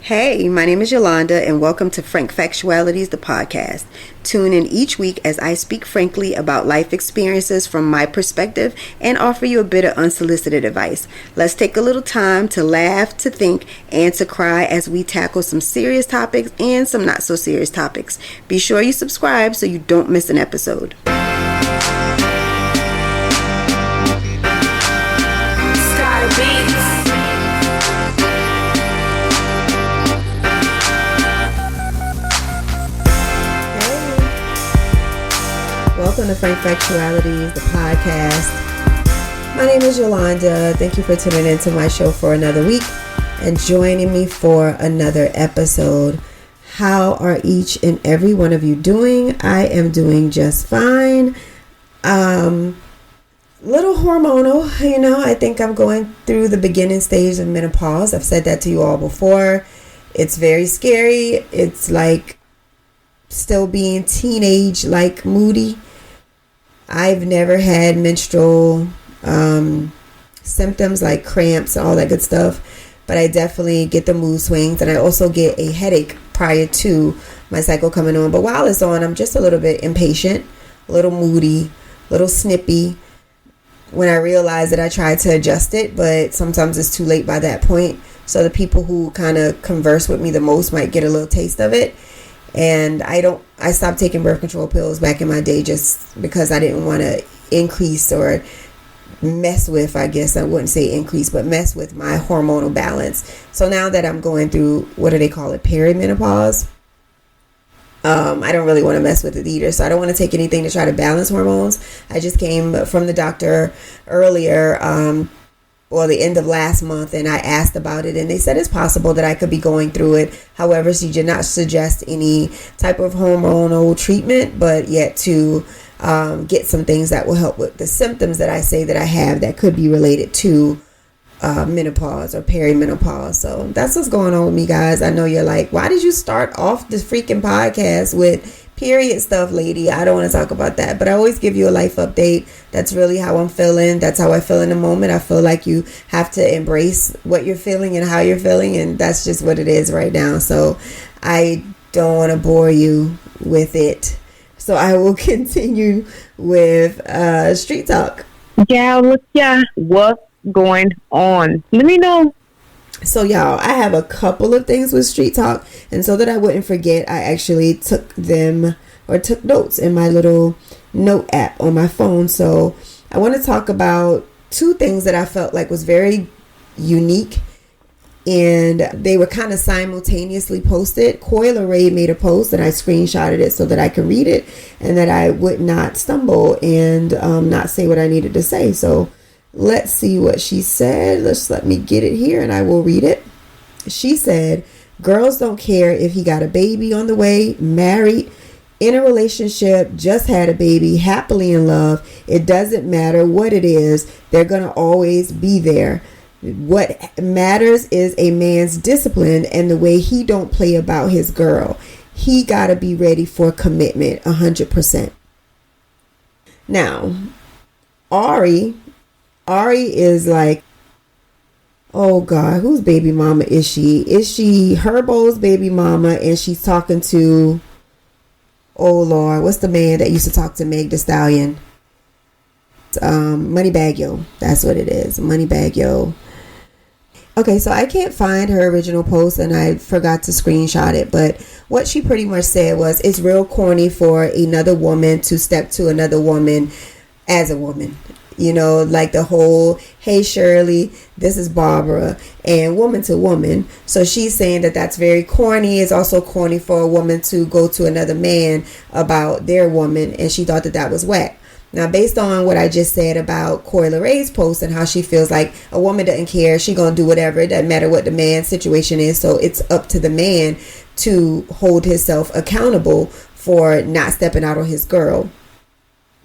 Hey, my name is Yolanda, and welcome to Frank Factualities, the podcast. Tune in each week as I speak frankly about life experiences from my perspective and offer you a bit of unsolicited advice. Let's take a little time to laugh, to think, and to cry as we tackle some serious topics and some not so serious topics. Be sure you subscribe so you don't miss an episode. Welcome to Frank Factualities, the podcast. My name is Yolanda. Thank you for tuning into my show for another week and joining me for another episode. How are each and every one of you doing? I am doing just fine. Little hormonal, I think I'm going through the beginning stage of menopause. I've said that to you all before. It's very scary. It's like still being teenage, like moody. I've never had menstrual symptoms like cramps and all that good stuff, but I definitely get the mood swings, and I also get a headache prior to my cycle coming on. But while it's on, I'm just a little bit impatient, a little moody, a little snippy. When I realize that, I try to adjust it, but sometimes it's too late by that point. So the people who kind of converse with me the most might get a little taste of it. And I stopped taking birth control pills back in my day just because I didn't want to increase or mess with, I guess I wouldn't say increase, but mess with my hormonal balance. So now that I'm going through, what do they call it, perimenopause, I don't really want to mess with it either. So I don't want to take anything to try to balance hormones. I just came from the doctor earlier, the end of last month, and I asked about it, and they said it's possible that I could be going through it. However, she did not suggest any type of hormonal treatment, but yet to get some things that will help with the symptoms that I say that I have that could be related to menopause or perimenopause. So that's what's going on with me, guys. I know you're like, why did you start off this freaking podcast with period stuff, lady? I don't want to talk about that, but I always give you a life update. That's really how I'm feeling. That's how I feel in the moment. I feel like you have to embrace what you're feeling and how you're feeling, and that's just what it is right now. So I don't want to bore you with it. So I will continue with street talk. Yeah, what's going on? Let me know. So y'all, I have a couple of things with street talk, and so that I wouldn't forget, I actually took notes in my little note app on my phone. So I want to talk about two things that I felt like was very unique, and they were kind of simultaneously posted. Coil Ray made a post, and I screenshotted it so that I could read it and that I would not stumble and not say what I needed to say. So let's see what she said. Let me get it here and I will read it. She said, girls don't care if he got a baby on the way, married, in a relationship, just had a baby, happily in love. It doesn't matter what it is. They're going to always be there. What matters is a man's discipline and the way he don't play about his girl. He got to be ready for commitment 100%. Now, Ari is like, oh God, whose baby mama is she? Is she Herbo's baby mama? And she's talking to, oh Lord, what's the man that used to talk to Meg Thee Stallion? Moneybagg Yo. That's what it is. Moneybagg Yo. Okay, so I can't find her original post and I forgot to screenshot it. But what she pretty much said was, it's real corny for another woman to step to another woman as a woman. Like the whole, hey Shirley, this is Barbara, and woman to woman. So she's saying that that's very corny. It's also corny for a woman to go to another man about their woman, and she thought that that was whack. Now, based on what I just said about Coil Ray's post and how she feels like a woman doesn't care, she gonna do whatever. It doesn't matter what the man's situation is. So it's up to the man to hold himself accountable for not stepping out on his girl.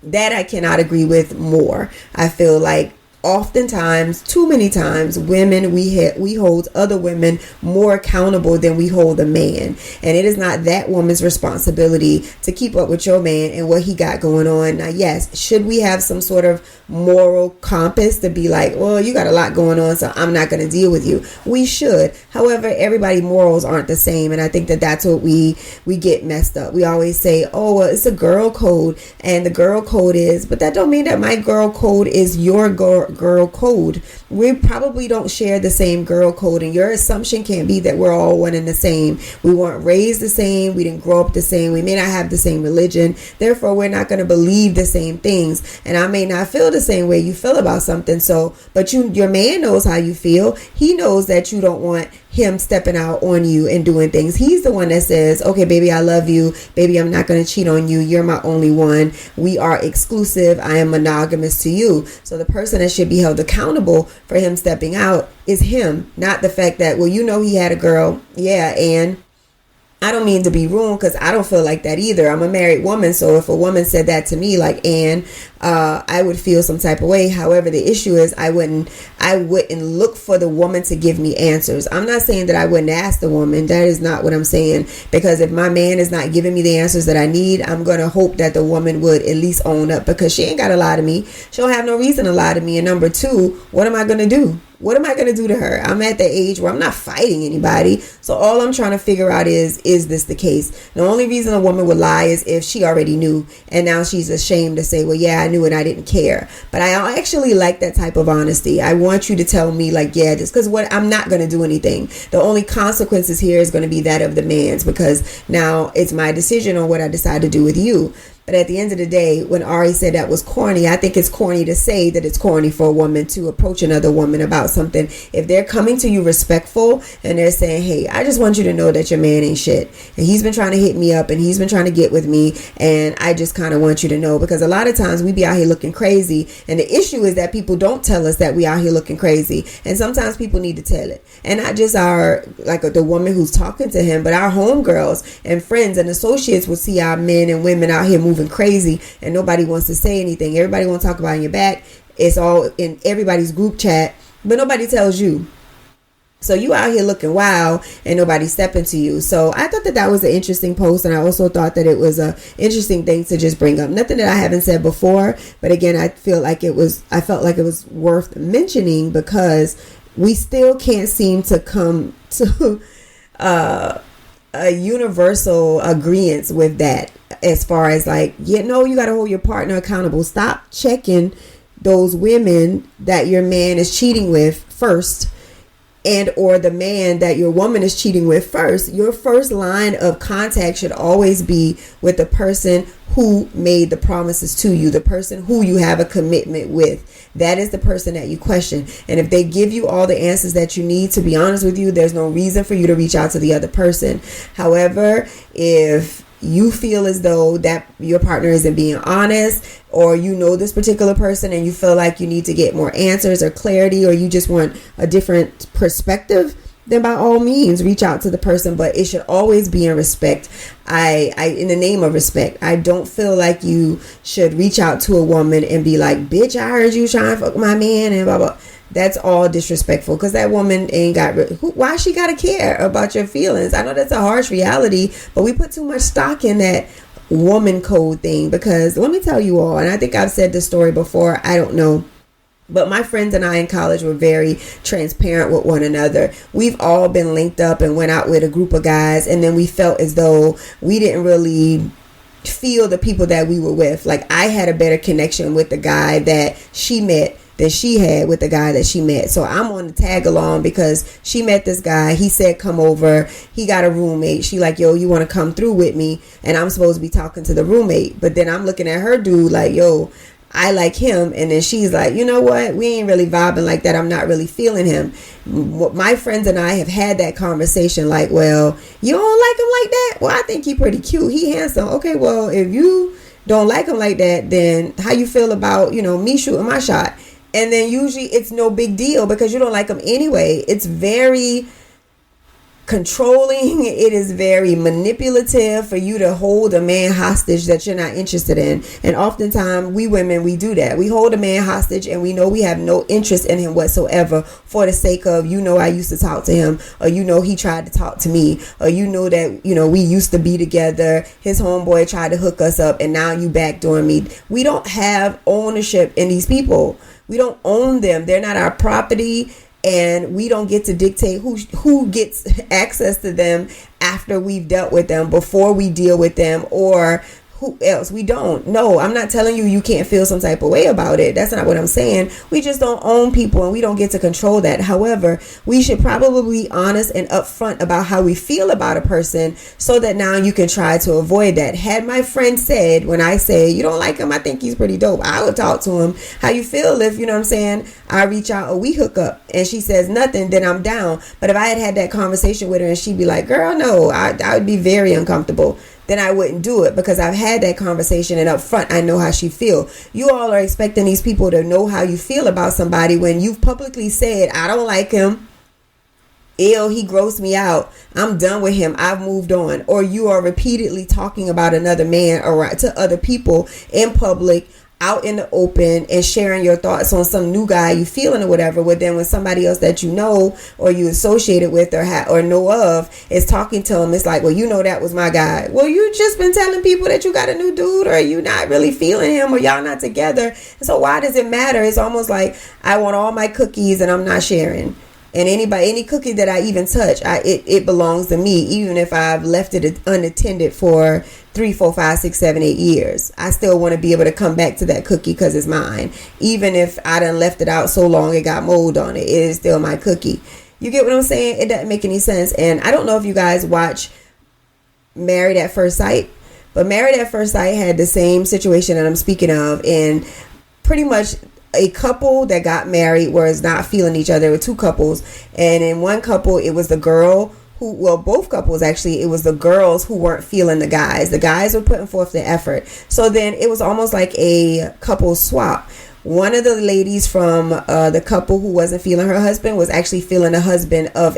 That I cannot agree with more. I feel like oftentimes, too many times, women, we hold other women more accountable than we hold a man. And it is not that woman's responsibility to keep up with your man and what he got going on. Now, yes, should we have some sort of moral compass to be like, well, you got a lot going on, so I'm not going to deal with you? We should. However, everybody's morals aren't the same. And I think that that's what we get messed up. We always say, oh, well, it's a girl code, and the girl code is, but that don't mean that my girl code is your girl code. We probably don't share the same girl code, and your assumption can't be that we're all one and the same. We weren't raised the same. We didn't grow up the same. We may not have the same religion. Therefore, we're not going to believe the same things. And I may not feel the same way you feel about something. So, but your man knows how you feel. He knows that you don't want him stepping out on you and doing things. He's the one that says, okay, baby, I love you. Baby, I'm not going to cheat on you. You're my only one. We are exclusive. I am monogamous to you. So the person that should be held accountable for him stepping out is him, not the fact that, well, you know, he had a girl. Yeah. And I don't mean to be rude, because I don't feel like that either. I'm a married woman. So if a woman said that to me, like, and I would feel some type of way. However, the issue is I wouldn't look for the woman to give me answers. I'm not saying that I wouldn't ask the woman. That is not what I'm saying. Because if my man is not giving me the answers that I need, I'm going to hope that the woman would at least own up, because she ain't got to lie to me. She don't have no reason to lie to me. And number two, what am I going to do? What am I going to do to her? I'm at the age where I'm not fighting anybody. So all I'm trying to figure out is this the case? The only reason a woman would lie is if she already knew, and now she's ashamed to say, well, yeah, I knew and I didn't care. But I actually like that type of honesty. I want you to tell me, like, yeah, just because I'm not going to do anything. The only consequences here is going to be that of the man's, because now it's my decision on what I decide to do with you. But at the end of the day, when Ari said that was corny, I think it's corny to say that it's corny for a woman to approach another woman about something. If they're coming to you respectful and they're saying, hey, I just want you to know that your man ain't shit, and he's been trying to hit me up and he's been trying to get with me, and I just kind of want you to know, because a lot of times we be out here looking crazy, and the issue is that people don't tell us that we out here looking crazy, and sometimes people need to tell it. And not just the woman who's talking to him, but our homegirls and friends and associates will see our men and women out here moving crazy, and nobody wants to say anything. Everybody wants to talk about in your back. It's all in everybody's group chat, but nobody tells you. So you out here looking wild and nobody stepping to you. So I thought that was an interesting post, and I also thought that it was a interesting thing to just bring up. Nothing that I haven't said before, but again, I felt like it was worth mentioning, because we still can't seem to come to a universal agreement with that, as far as like, you got to hold your partner accountable. Stop checking those women that your man is cheating with first, and or the man that your woman is cheating with first. Your first line of contact should always be with the person who made the promises to you, the person who you have a commitment with. That is the person that you question. And if they give you all the answers that you need, to be honest with you, there's no reason for you to reach out to the other person. However, if you feel as though that your partner isn't being honest, or this particular person and you feel like you need to get more answers or clarity, or you just want a different perspective, then by all means reach out to the person. But it should always be in respect. I in the name of respect, I don't feel like you should reach out to a woman and be like, bitch, I heard you trying to fuck my man and blah blah. That's all disrespectful, because that woman ain't why she gotta care about your feelings? I know that's a harsh reality, but we put too much stock in that woman code thing. Because let me tell you all, and I think I've said this story before, I don't know, but my friends and I in college were very transparent with one another. We've all been linked up and went out with a group of guys, and then we felt as though we didn't really feel the people that we were with. Like, I had a better connection with the guy that she met than she had with the guy that she met. So I'm on the tag along because she met this guy. He said, come over. He got a roommate. She like, yo, you want to come through with me? And I'm supposed to be talking to the roommate. But then I'm looking at her dude like, yo, I like him. And then she's like, you know what? We ain't really vibing like that. I'm not really feeling him. My friends and I have had that conversation like, well, you don't like him like that? Well, I think he pretty cute. He handsome. Okay, well, if you don't like him like that, then how you feel about, me shooting my shot? And then usually it's no big deal because you don't like them anyway. It's very controlling. It is very manipulative for you to hold a man hostage that you're not interested in. And oftentimes we women, we do that. We hold a man hostage and we know we have no interest in him whatsoever for the sake of, I used to talk to him, or he tried to talk to me, or that we used to be together, his homeboy tried to hook us up, and now you backdooring me. We don't have ownership in these people. We don't own them. They're not our property. And we don't get to dictate who gets access to them after we've dealt with them, before we deal with them, or who else. We don't. No, I'm not telling you can't feel some type of way about it. That's not what I'm saying. We just don't own people and we don't get to control that. However, we should probably be honest and upfront about how we feel about a person, so that now you can try to avoid that. Had my friend said, when I say, you don't like him, I think he's pretty dope, I would talk to him. How you feel if, I reach out or we hook up, and she says nothing, then I'm down. But if I had that conversation with her and she'd be like, girl, no, I would be very uncomfortable. Then I wouldn't do it, because I've had that conversation and up front I know how she feel. You all are expecting these people to know how you feel about somebody when you've publicly said, I don't like him. Ew, he grossed me out. I'm done with him. I've moved on. Or you are repeatedly talking about another man or to other people in public, out in the open, and sharing your thoughts on some new guy you feeling or whatever. But then when somebody else that you know or you associated with or know of is talking to him, it's like, well, that was my guy. Well, you just been telling people that you got a new dude, or you not really feeling him, or y'all not together. So why does it matter? It's almost like I want all my cookies and I'm not sharing. And any cookie that I even touch, it belongs to me, even if I've left it unattended for 3, 4, 5, 6, 7, 8 years. I still want to be able to come back to that cookie because it's mine. Even if I done left it out so long it got mold on it, it is still my cookie. You get what I'm saying? It doesn't make any sense. And I don't know if you guys watch Married at First Sight, but Married at First Sight had the same situation that I'm speaking of, and pretty much a couple that got married was not feeling each other. There were two couples, and in one couple it was the girl both couples actually, it was the girls who weren't feeling the guys. The guys were putting forth the effort. So then it was almost like a couple swap. One of the ladies from the couple who wasn't feeling her husband was actually feeling the husband of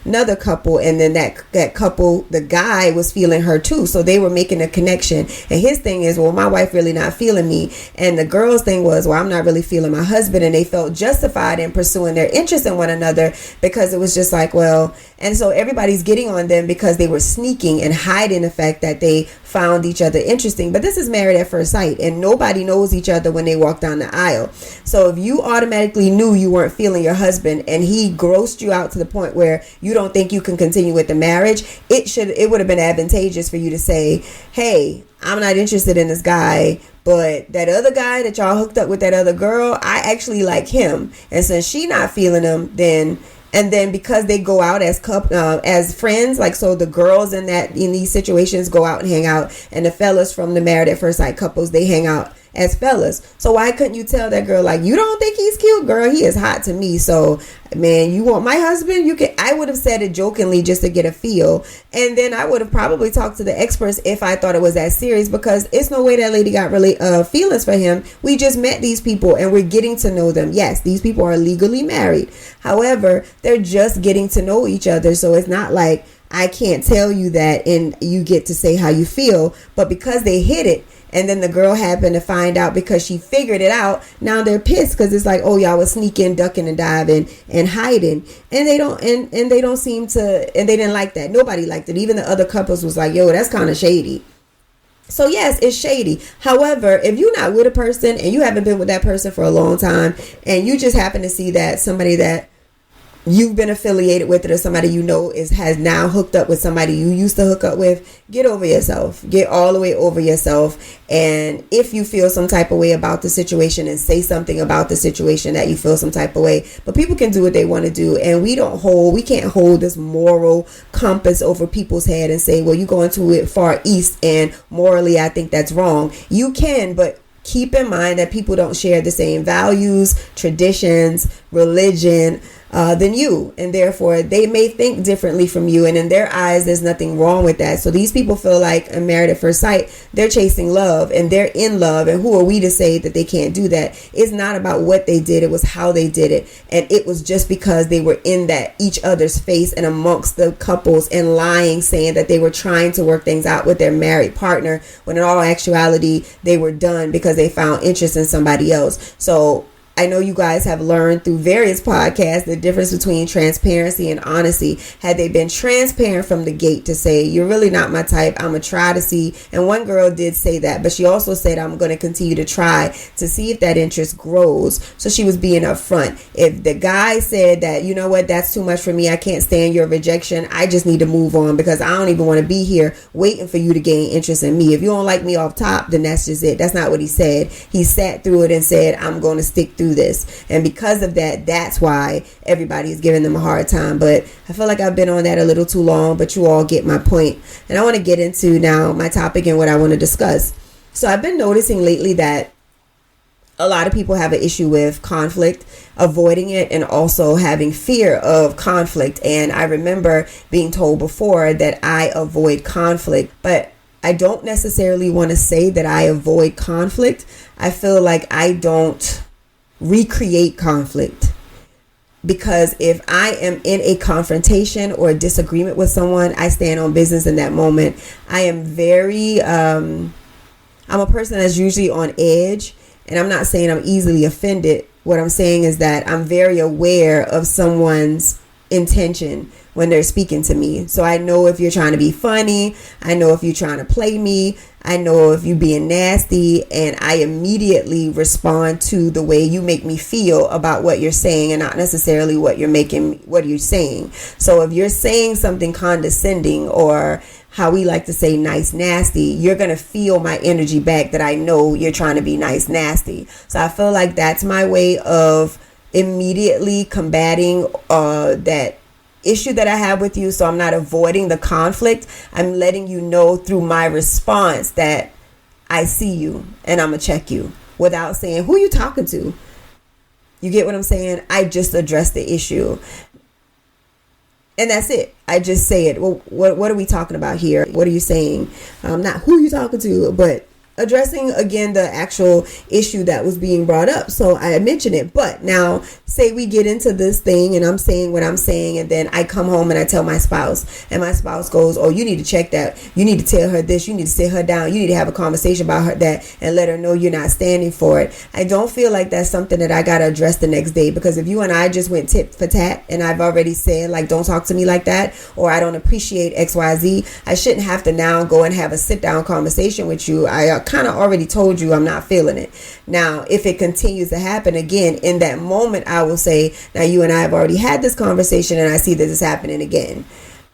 another couple, and then that couple, the guy, was feeling her too. So they were making a connection. And his thing is, well, my wife really not feeling me, and the girl's thing was, well, I'm not really feeling my husband. And they felt justified in pursuing their interest in one another, because it was just like, well, and so everybody's getting on them because they were sneaking and hiding the fact that they found each other interesting. But this is Married at First Sight, and nobody knows each other when they walk down the aisle. So if you automatically knew you weren't feeling your husband and he grossed you out to the point where you don't think you can continue with the marriage, it would have been advantageous for you to say, hey, I'm not interested in this guy, but that other guy that y'all hooked up with, that other girl, I actually like him. And since she not feeling him, then because they go out as friends, like, so the girls in these situations go out and hang out, and the fellas from the Married at First Sight couples, they hang out as fellas. So why couldn't you tell that girl, like, you don't think he's cute? Girl, he is hot to me. So, man, you want my husband? I would have said it jokingly just to get a feel. And then I would have probably talked to the experts if I thought it was that serious, because it's no way that lady got really feelings for him. We just met these people and we're getting to know them. Yes, these people are legally married. However, they're just getting to know each other. So it's not like I can't tell you that and you get to say how you feel. But because they hit it, and then the girl happened to find out because she figured it out, now they're pissed because it's like, oh, y'all was sneaking, ducking and diving and hiding. And they don't seem to, and they didn't like that. Nobody liked it. Even the other couples was like, yo, that's kind of shady. So yes, it's shady. However, if you're not with a person and you haven't been with that person for a long time, and you just happen to see that somebody that you've been affiliated with it, or somebody you know has now hooked up with somebody you used to hook up with, get over yourself. Get all the way over yourself. And if you feel some type of way about the situation, and say something about the situation that you feel some type of way. But people can do what they want to do, and we can't hold this moral compass over people's head and say, well, you going to it far east and morally I think that's wrong. You can, but keep in mind that people don't share the same values, traditions, religion than you, and therefore they may think differently from you, and in their eyes there's nothing wrong with that. So these people feel like a married at first sight, they're chasing love and they're in love, and who are we to say that they can't do that? It's not about what they did, it was how they did it, and it was just because they were in that each other's face and amongst the couples and lying, saying that they were trying to work things out with their married partner, when in all actuality they were done because they found interest in somebody else. So I know you guys have learned through various podcasts the difference between transparency and honesty. Had they been transparent from the gate to say, you're really not my type, I'm going to try to see. And one girl did say that, but she also said, I'm going to continue to try to see if that interest grows. So she was being upfront. If the guy said that, you know what, that's too much for me, I can't stand your rejection, I just need to move on because I don't even want to be here waiting for you to gain interest in me. If you don't like me off top, then that's just it. That's not what he said. He sat through it and said, I'm going to stick through this, and because of that, that's why everybody is giving them a hard time. But I feel like I've been on that a little too long, but you all get my point. And I want to get into now my topic and what I want to discuss. So I've been noticing lately that a lot of people have an issue with conflict, avoiding it, and also having fear of conflict. And I remember being told before that I avoid conflict, but I don't necessarily want to say that I avoid conflict. I feel like I don't recreate conflict, because if I am in a confrontation or a disagreement with someone, I stand on business in that moment. I am very I'm a person that's usually on edge, and I'm not saying I'm easily offended. What I'm saying is that I'm very aware of someone's intention when they're speaking to me. So I know if you're trying to be funny, I know if you're trying to play me, I know if you're being nasty, and I immediately respond to the way you make me feel about what you're saying, and not necessarily what you're saying. So if you're saying something condescending, or how we like to say nice nasty, you're going to feel my energy back that I know you're trying to be nice nasty. So I feel like that's my way of immediately combating that issue that I have with you. So I'm not avoiding the conflict. I'm letting you know through my response that I see you and I'm gonna check you, without saying, who you talking to? You get what I'm saying? I just address the issue. And that's it. I just say it. Well, what are we talking about here? What are you saying? Not who you talking to, but addressing again the actual issue that was being brought up. So I mentioned it. But now say we get into this thing and I'm saying what I'm saying, and then I come home and I tell my spouse, and my spouse goes, oh, you need to check that. You need to tell her this. You need to sit her down. You need to have a conversation about her that, and let her know you're not standing for it. I don't feel like that's something that I got to address the next day, because if you and I just went tit for tat and I've already said, like, don't talk to me like that, or I don't appreciate XYZ, I shouldn't have to now go and have a sit down conversation with you. I kind of already told you I'm not feeling it. Now, if it continues to happen again, in that moment, I will say, now you and I have already had this conversation and I see this is happening again.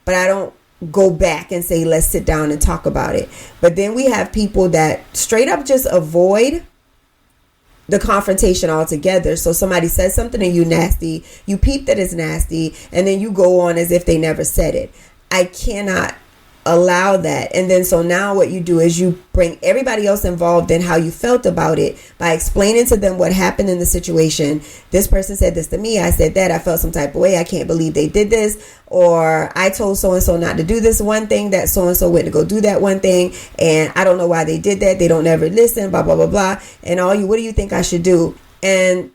But I don't go back and say, let's sit down and talk about it. But then we have people that straight up just avoid the confrontation altogether. So somebody says something to you nasty, you peep that it's nasty, and then you go on as if they never said it. I cannot allow that. And then so now what you do is you bring everybody else involved in how you felt about it by explaining to them what happened in the situation. This person said this to me, I said that, I felt some type of way, I can't believe they did this, or I told so and so not to do this one thing, that so and so went to go do that one thing, and I don't know why they did that, they don't ever listen, blah blah blah blah, and what do you think I should do? And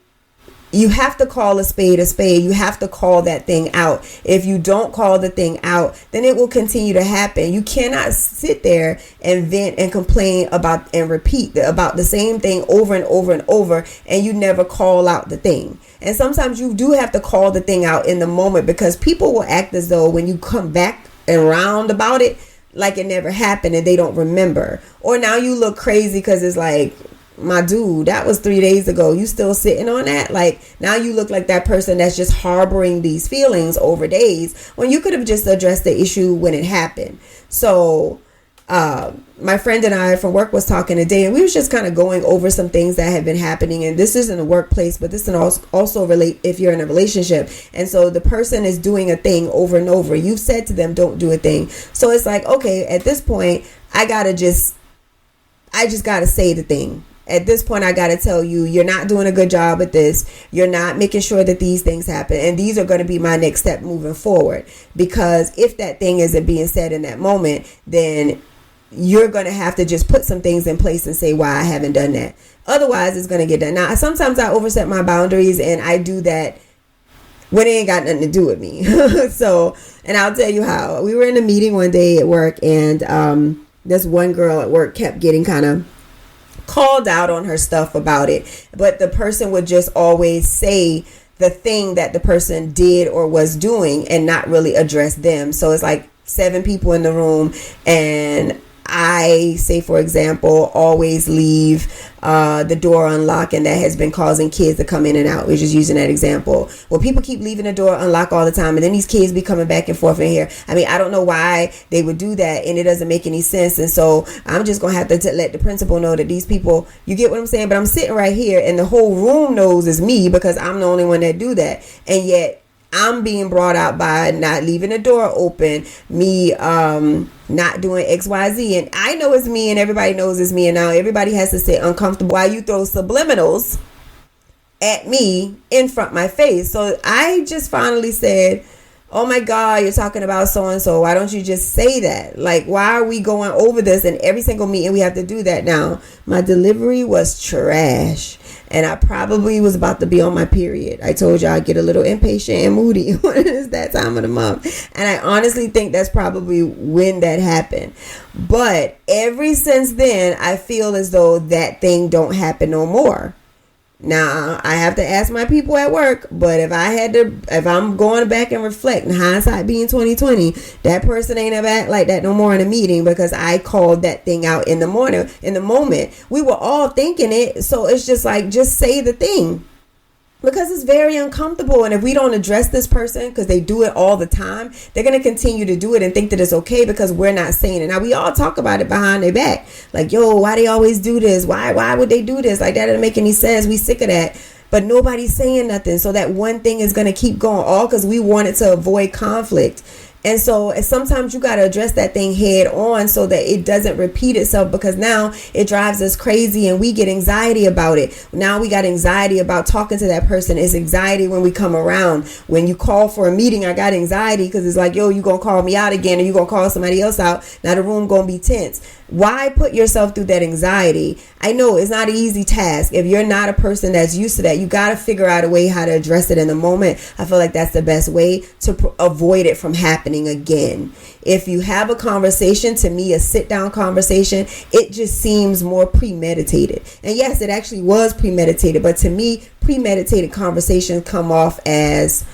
you have to call a spade a spade. You have to call that thing out. If you don't call the thing out, then it will continue to happen. You cannot sit there and vent and complain about and repeat about the same thing over and over and over, and you never call out the thing. And sometimes you do have to call the thing out in the moment, because people will act as though when you come back around about it, like it never happened and they don't remember. Or now you look crazy because it's like, my dude, that was 3 days ago. You still sitting on that? Like, now you look like that person that's just harboring these feelings over days, when you could have just addressed the issue when it happened. So my friend and I from work was talking today, and we was just kind of going over some things that have been happening. And this isn't a workplace, but this can also relate if you're in a relationship. And so the person is doing a thing over and over. You've said to them, don't do a thing. So it's like, okay, at this point, I just got to say the thing. at this point, I got to tell you, you're not doing a good job at this. You're not making sure that these things happen. And these are going to be my next step moving forward. Because if that thing isn't being said in that moment, then you're going to have to just put some things in place and say why I haven't done that. Otherwise, it's going to get done. Now, sometimes I overstep my boundaries, and I do that when it ain't got nothing to do with me. So, and I'll tell you how. We were in a meeting one day at work, and this one girl at work kept getting kind of called out on her stuff about it. But the person would just always say the thing that the person did or was doing and not really address them. So it's like 7 people in the room, and I say, for example, always leave the door unlocked, and that has been causing kids to come in and out. We're just using that example. Well, people keep leaving the door unlocked all the time, and then these kids be coming back and forth in here. I mean, I don't know why they would do that, and it doesn't make any sense. And so I'm just going to have to let the principal know that these people, you get what I'm saying? But I'm sitting right here, and the whole room knows it's me because I'm the only one that do that. And yet I'm being brought out by not leaving the door open, me not doing XYZ, and I know it's me and everybody knows it's me, and now everybody has to say uncomfortable while you throw subliminals at me in front of my face. So I just finally said, oh my God, you're talking about so-and-so. Why don't you just say that? Like, why are we going over this? And every single meeting we have to do that now. My delivery was trash. And I probably was about to be on my period. I told you I get a little impatient and moody when it's that time of the month. And I honestly think that's probably when that happened. But ever since then, I feel as though that thing don't happen no more. Now, I have to ask my people at work, but if I'm going back and reflect, and hindsight being 2020, that person ain't ever act like that no more in a meeting because I called that thing out in the moment. We were all thinking it, so it's just like, just say the thing. Because it's very uncomfortable, and if we don't address this person because they do it all the time, they're going to continue to do it and think that it's okay because we're not saying it. Now, we all talk about it behind their back. Like, yo, why they always do this? Why would they do this? Like, that doesn't make any sense. We sick of that. But nobody's saying nothing. So that one thing is going to keep going, all because we wanted to avoid conflict. And so sometimes you got to address that thing head on so that it doesn't repeat itself, because now it drives us crazy and we get anxiety about it. Now we got anxiety about talking to that person. It's anxiety when we come around. When you call for a meeting, I got anxiety because it's like, yo, you going to call me out again, or you going to call somebody else out. Now the room going to be tense. Why put yourself through that anxiety? I know it's not an easy task. If you're not a person that's used to that, you got to figure out a way how to address it in the moment. I feel like that's the best way to avoid it from happening again. If you have a conversation, to me, a sit down conversation, it just seems more premeditated. And yes, it actually was premeditated. But to me, premeditated conversations come off as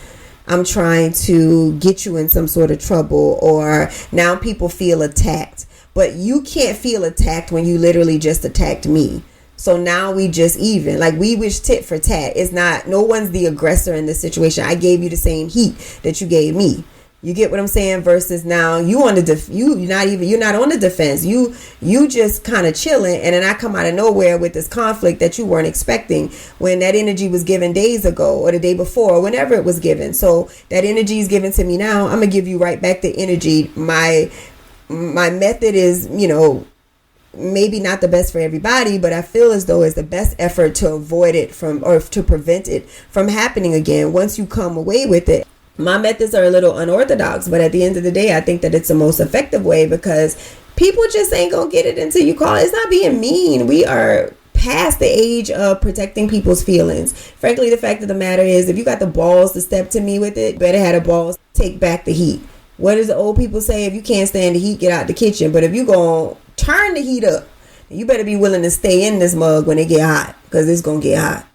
I'm trying to get you in some sort of trouble, or now people feel attacked. But you can't feel attacked when you literally just attacked me. So now we just even. Like, we wish tit for tat. It's not, no one's the aggressor in this situation. I gave you the same heat that you gave me. You get what I'm saying? Versus now you're not on the defense. You just kind of chilling, and then I come out of nowhere with this conflict that you weren't expecting when that energy was given days ago or the day before or whenever it was given. So that energy is given to me now. I'm gonna give you right back the energy. My method is, maybe not the best for everybody, but I feel as though it's the best effort to avoid it from, or to prevent it from happening again once you come away with it. My methods are a little unorthodox, but at the end of the day, I think that it's the most effective way, because people just ain't gonna get it until you call it. It's not being mean. We are past the age of protecting people's feelings. Frankly, the fact of the matter is, if you got the balls to step to me with it, better have the balls to take back the heat. What does the old people say? If you can't stand the heat, get out the kitchen. But if you gonna turn the heat up, you better be willing to stay in this mug when it get hot, because it's gonna get hot.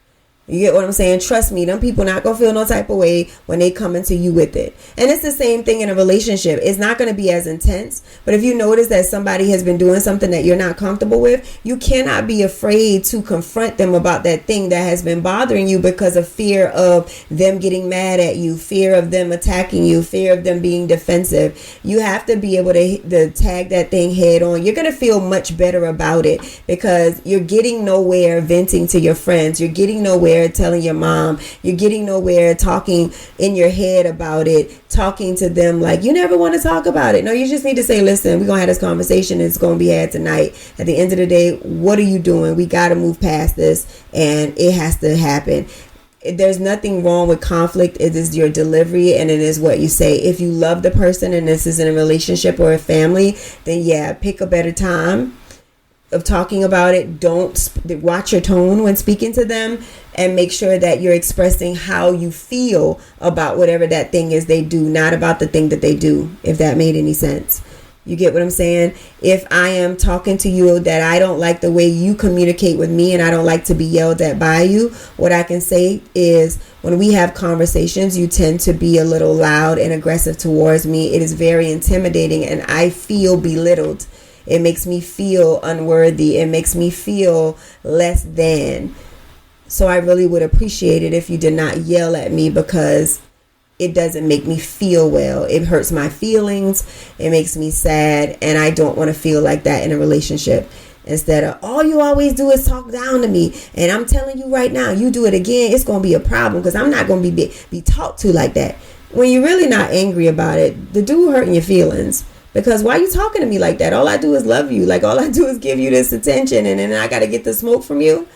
You get what I'm saying? Trust me, them people not gonna feel no type of way when they come into you with it. And it's the same thing in a relationship. It's not gonna be as intense, but if you notice that somebody has been doing something that you're not comfortable with, you cannot be afraid to confront them about that thing that has been bothering you, because of fear of them getting mad at you, fear of them attacking you, fear of them being defensive. You have to be able to tag that thing head on. You're gonna feel much better about it, because you're getting nowhere venting to your friends. You're getting nowhere nowhere telling your mom. You're getting nowhere talking in your head about it, talking to them like you never want to talk about it. No, you just need to say, listen, we're going to have this conversation. It's going to be had tonight. At the end of the day, what are you doing? We got to move past this, and it has to happen. There's nothing wrong with conflict. It is your delivery, and it is what you say. If you love the person and this is in a relationship or a family, then yeah, pick a better time of talking about it. Don't watch your tone when speaking to them, and make sure that you're expressing how you feel about whatever that thing is they do, not about the thing that they do, if that made any sense. You get what I'm saying? If I am talking to you that I don't like the way you communicate with me and I don't like to be yelled at by you, what I can say is when we have conversations, you tend to be a little loud and aggressive towards me. It is very intimidating and I feel belittled. It makes me feel unworthy. It makes me feel less than. So I really would appreciate it if you did not yell at me, because it doesn't make me feel well. It hurts my feelings. It makes me sad. And I don't want to feel like that in a relationship. Instead of, all you always do is talk down to me. And I'm telling you right now, you do it again, it's going to be a problem, because I'm not going to be talked to like that. When you're really not angry about it, the dude hurting your feelings. Because why are you talking to me like that? All I do is love you. Like, all I do is give you this attention, and then I got to get the smoke from you.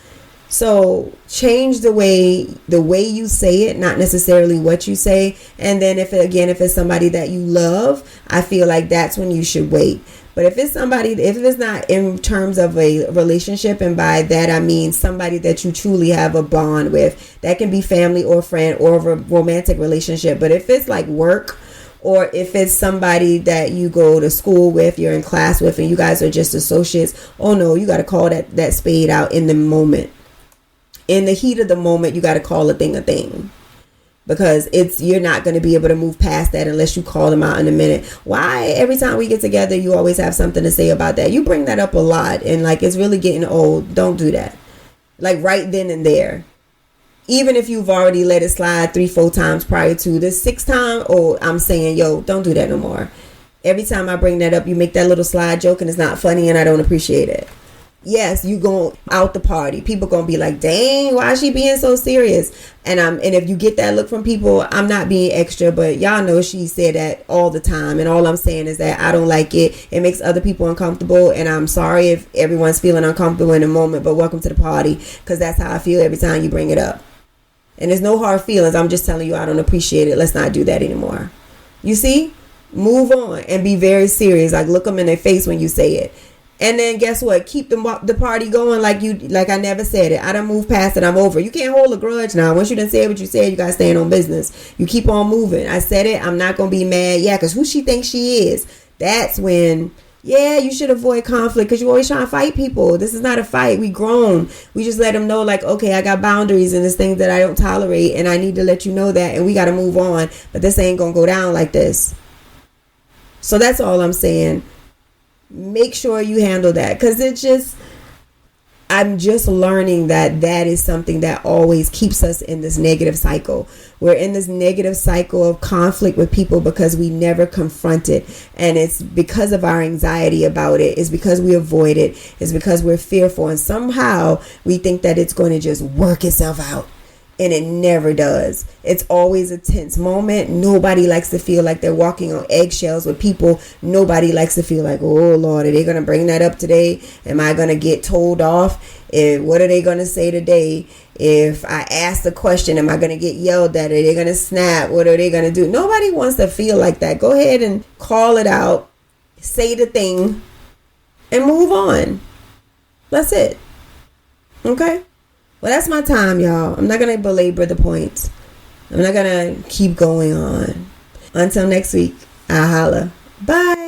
So change the way you say it, not necessarily what you say. And then if it's somebody that you love, I feel like that's when you should wait. But if it's not in terms of a relationship, and by that I mean somebody that you truly have a bond with, that can be family or friend or a romantic relationship. But if it's like work, or if it's somebody that you go to school with, you're in class with, and you guys are just associates, oh no, you got to call that spade out in the moment. In the heat of the moment, you got to call a thing. Because you're not going to be able to move past that unless you call them out in a minute. Why every time we get together, you always have something to say about that? You bring that up a lot, and like it's really getting old. Don't do that. Like right then and there. Even if you've already let it slide 3-4 times prior to the 6th time, I'm saying, yo, don't do that no more. Every time I bring that up, you make that little slide joke and it's not funny and I don't appreciate it. Yes, you going out the party. People going to be like, dang, why is she being so serious? And if you get that look from people, I'm not being extra, but y'all know she said that all the time. And all I'm saying is that I don't like it. It makes other people uncomfortable. And I'm sorry if everyone's feeling uncomfortable in the moment, but welcome to the party, because that's how I feel every time you bring it up. And there's no hard feelings. I'm just telling you I don't appreciate it. Let's not do that anymore. You see? Move on and be very serious. Like, look them in their face when you say it. And then guess what? Keep the party going like I never said it. I done moved past it. I'm over. You can't hold a grudge now. Once you done said what you said, you got to stand on business. You keep on moving. I said it. I'm not going to be mad. Yeah, because who she thinks she is. That's when... Yeah, you should avoid conflict, because you always trying to fight people. This is not a fight. We grown. We just let them know, like, okay, I got boundaries and there's things that I don't tolerate, and I need to let you know that, and we got to move on. But this ain't going to go down like this. So that's all I'm saying. Make sure you handle that, because I'm just learning that is something that always keeps us in this negative cycle. We're in this negative cycle of conflict with people because we never confront it. And it's because of our anxiety about it. It's because we avoid it. It's because we're fearful. And somehow we think that it's going to just work itself out. And it never does. It's always a tense moment. Nobody likes to feel like they're walking on eggshells with people. Nobody likes to feel like, oh Lord, are they going to bring that up today? Am I going to get told off? What are they going to say today? If I ask the question, am I going to get yelled at? Are they going to snap? What are they going to do? Nobody wants to feel like that. Go ahead and call it out. Say the thing and move on. That's it. Okay? Well, that's my time, y'all. I'm not going to belabor the points. I'm not going to keep going on. Until next week, I'll holla. Bye.